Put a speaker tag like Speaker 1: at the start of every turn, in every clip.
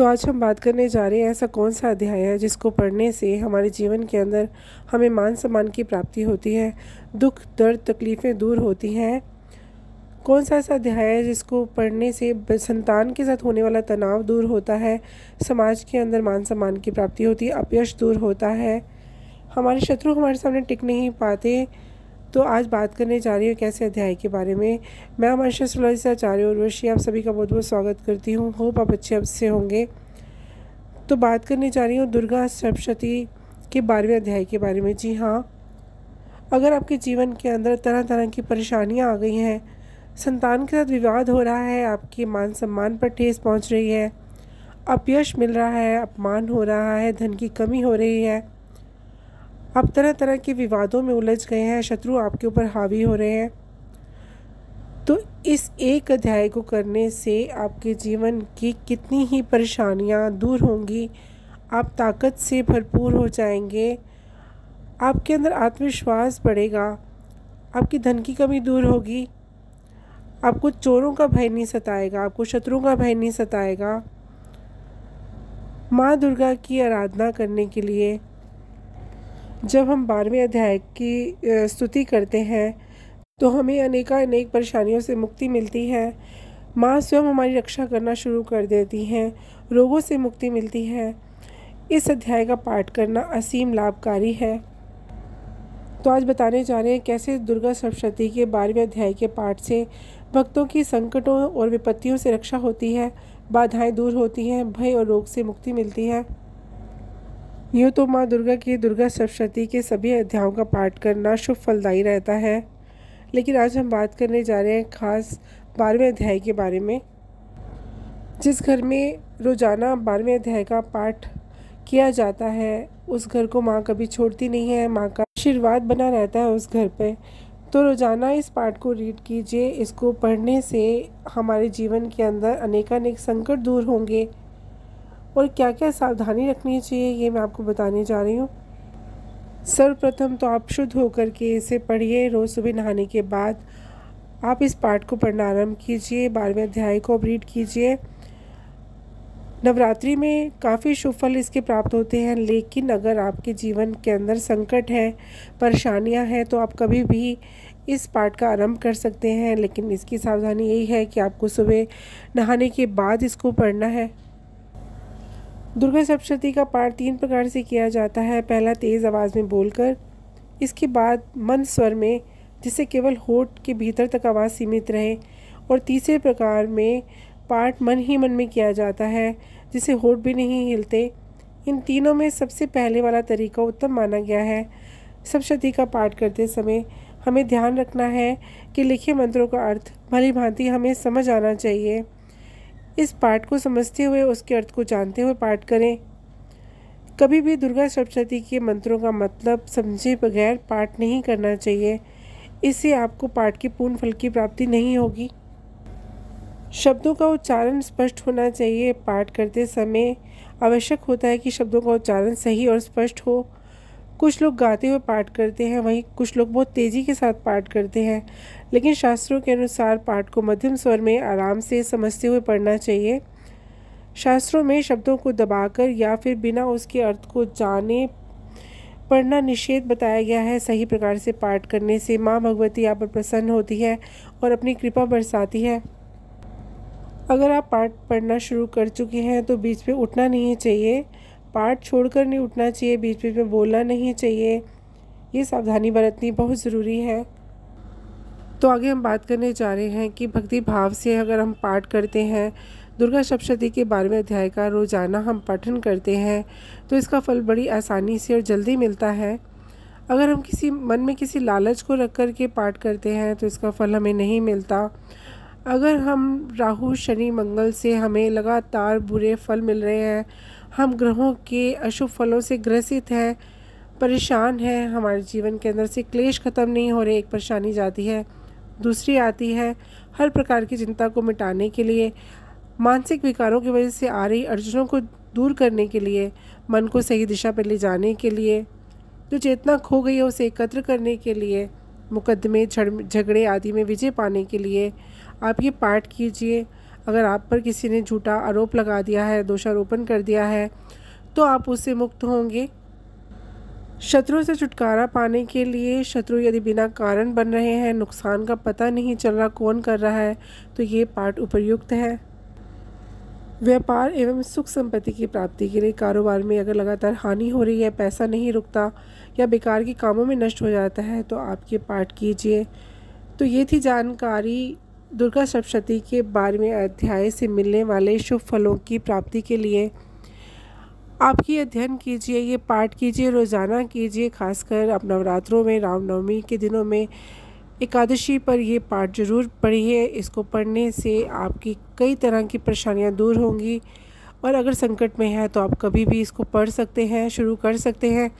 Speaker 1: तो आज हम बात करने जा रहे हैं ऐसा कौन सा अध्याय है जिसको पढ़ने से हमारे जीवन के अंदर हमें मान सम्मान की प्राप्ति होती है, दुख दर्द तकलीफ़ें दूर होती हैं। कौन सा ऐसा अध्याय है जिसको पढ़ने से संतान के साथ होने वाला तनाव दूर होता है, समाज के अंदर मान सम्मान की प्राप्ति होती है, अपयश दूर होता है, हमारे शत्रु हमारे सामने टिक नहीं पाते। तो आज बात करने जा रही हूँ कैसे अध्याय के बारे में। मैं हमारे एस्ट्रोलॉजी से आचार्य उर्वशी आप सभी का बहुत बहुत स्वागत करती हूँ। होप आप अच्छे से होंगे। तो बात करने जा रही हूँ दुर्गा सप्तशती के 12वें अध्याय के बारे में। जी हाँ, अगर आपके जीवन के अंदर तरह तरह की परेशानियाँ आ गई हैं, संतान के साथ विवाद हो रहा है, आपके मान सम्मान पर ठेस पहुँच रही है, अपयश मिल रहा है, अपमान हो रहा है, धन की कमी हो रही है, आप तरह तरह के विवादों में उलझ गए हैं, शत्रु आपके ऊपर हावी हो रहे हैं, तो इस एक अध्याय को करने से आपके जीवन की कितनी ही परेशानियां दूर होंगी। आप ताकत से भरपूर हो जाएंगे, आपके अंदर आत्मविश्वास बढ़ेगा, आपकी धन की कमी दूर होगी, आपको चोरों का भय नहीं सताएगा, आपको शत्रुओं का भय नहीं सताएगा। माँ दुर्गा की आराधना करने के लिए जब हम 12वें अध्याय की स्तुति करते हैं तो हमें अनेक परेशानियों से मुक्ति मिलती है। माँ स्वयं हमारी रक्षा करना शुरू कर देती हैं, रोगों से मुक्ति मिलती है। इस अध्याय का पाठ करना असीम लाभकारी है। तो आज बताने जा रहे हैं कैसे दुर्गा सप्तशती के 12वें अध्याय के पाठ से भक्तों की संकटों और विपत्तियों से रक्षा होती है, बाधाएं दूर होती हैं, भय और रोग से मुक्ति मिलती है। यूँ तो माँ दुर्गा की दुर्गा सप्तशती के सभी अध्यायों का पाठ करना शुभ फलदायी रहता है, लेकिन आज हम बात करने जा रहे हैं खास 12वें अध्याय के बारे में। जिस घर में रोज़ाना 12वें अध्याय का पाठ किया जाता है उस घर को माँ कभी छोड़ती नहीं है, माँ का आशीर्वाद बना रहता है उस घर पे। तो रोज़ाना इस पाठ को रीड कीजिए। इसको पढ़ने से हमारे जीवन के अंदर अनेकानेक संकट दूर होंगे और क्या क्या सावधानी रखनी चाहिए ये मैं आपको बताने जा रही हूँ। सर्वप्रथम तो आप शुद्ध होकर के इसे पढ़िए। रोज़ सुबह नहाने के बाद आप इस पाठ को पढ़ना आरंभ कीजिए, 12वें अध्याय को आप रीड कीजिए। नवरात्रि में काफ़ी शुभ फल इसके प्राप्त होते हैं, लेकिन अगर आपके जीवन के अंदर संकट है, परेशानियां हैं, तो आप कभी भी इस पाठ का आरंभ कर सकते हैं। लेकिन इसकी सावधानी यही है कि आपको सुबह नहाने के बाद इसको पढ़ना है। दुर्गा सप्तशती का पाठ 3 प्रकार से किया जाता है। पहला तेज़ आवाज़ में बोलकर, इसके बाद मंद स्वर में जिससे केवल होठ के भीतर तक आवाज़ सीमित रहे, और तीसरे प्रकार में पाठ मन ही मन में किया जाता है जिसे होठ भी नहीं हिलते। इन तीनों में सबसे पहले वाला तरीका उत्तम माना गया है। सप्तशती का पाठ करते समय हमें ध्यान रखना है कि लिखे मंत्रों का अर्थ भली भांति हमें समझ आना चाहिए। इस पाठ को समझते हुए उसके अर्थ को जानते हुए पाठ करें। कभी भी दुर्गा सप्तशती के मंत्रों का मतलब समझे बगैर पाठ नहीं करना चाहिए, इससे आपको पाठ के पूर्ण फल की प्राप्ति नहीं होगी। शब्दों का उच्चारण स्पष्ट होना चाहिए। पाठ करते समय आवश्यक होता है कि शब्दों का उच्चारण सही और स्पष्ट हो। कुछ लोग गाते हुए पाठ करते हैं, वहीं कुछ लोग बहुत तेज़ी के साथ पाठ करते हैं, लेकिन शास्त्रों के अनुसार पाठ को मध्यम स्वर में आराम से समझते हुए पढ़ना चाहिए। शास्त्रों में शब्दों को दबाकर या फिर बिना उसके अर्थ को जाने पढ़ना निषेध बताया गया है। सही प्रकार से पाठ करने से माँ भगवती आप पर प्रसन्न होती है और अपनी कृपा बरसाती है। अगर आप पाठ पढ़ना शुरू कर चुके हैं तो बीच में उठना नहीं चाहिए, पाठ छोड़कर नहीं उठना चाहिए, बीच बीच में बोलना नहीं चाहिए। ये सावधानी बरतनी बहुत ज़रूरी है। तो आगे हम बात करने जा रहे हैं कि भक्ति भाव से अगर हम पाठ करते हैं, दुर्गा सप्तशती के 12वें अध्याय का रोज़ाना हम पठन करते हैं, तो इसका फल बड़ी आसानी से और जल्दी मिलता है। अगर हम किसी मन में किसी लालच को रख कर के पाठ करते हैं तो इसका फल हमें नहीं मिलता। अगर हम राहु शनि मंगल से हमें लगातार बुरे फल मिल रहे हैं, हम ग्रहों के अशुभ फलों से ग्रसित हैं, परेशान हैं, हमारे जीवन के अंदर से क्लेश ख़त्म नहीं हो रहे, एक परेशानी जाती है दूसरी आती है। हर प्रकार की चिंता को मिटाने के लिए, मानसिक विकारों की वजह से आ रही अड़चनों को दूर करने के लिए, मन को सही दिशा पर ले जाने के लिए, जो चेतना खो गई है उसे एकत्र करने के लिए, मुकदमे झगड़े आदि में विजय पाने के लिए आप ये पाठ कीजिए। अगर आप पर किसी ने झूठा आरोप लगा दिया है, दोषारोपण कर दिया है, तो आप उससे मुक्त होंगे। शत्रु से छुटकारा पाने के लिए शत्रु यदि बिना कारण बन रहे हैं, नुकसान का पता नहीं चल रहा कौन कर रहा है, तो ये पाठ उपयुक्त है। व्यापार एवं सुख संपत्ति की प्राप्ति के लिए कारोबार में अगर लगातार हानि हो रही है, पैसा नहीं रुकता या बेकार के कामों में नष्ट हो जाता है, तो आप ये पाठ कीजिए। तो ये थी जानकारी दुर्गा सप्तशती के 12वें अध्याय से मिलने वाले शुभ फलों की प्राप्ति के लिए। आप ये अध्ययन कीजिए, ये पाठ कीजिए, रोज़ाना कीजिए। खासकर अब नवरात्रों में, रामनवमी के दिनों में, एकादशी पर ये पाठ ज़रूर पढ़िए। इसको पढ़ने से आपकी कई तरह की परेशानियां दूर होंगी, और अगर संकट में है तो आप कभी भी इसको पढ़ सकते हैं, शुरू कर सकते हैं।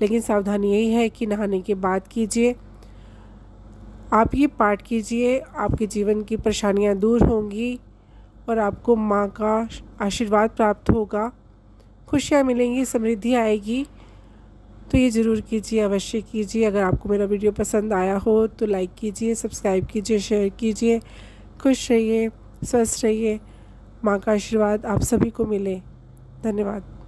Speaker 1: लेकिन सावधानी यही है कि नहाने के बाद कीजिए। आप ये पाठ कीजिए, आपके जीवन की परेशानियां दूर होंगी और आपको माँ का आशीर्वाद प्राप्त होगा, खुशियाँ मिलेंगी, समृद्धि आएगी। तो ये ज़रूर कीजिए, अवश्य कीजिए। अगर आपको मेरा वीडियो पसंद आया हो तो लाइक कीजिए, सब्सक्राइब कीजिए, शेयर कीजिए। खुश रहिए, स्वस्थ रहिए। माँ का आशीर्वाद आप सभी को मिले। धन्यवाद।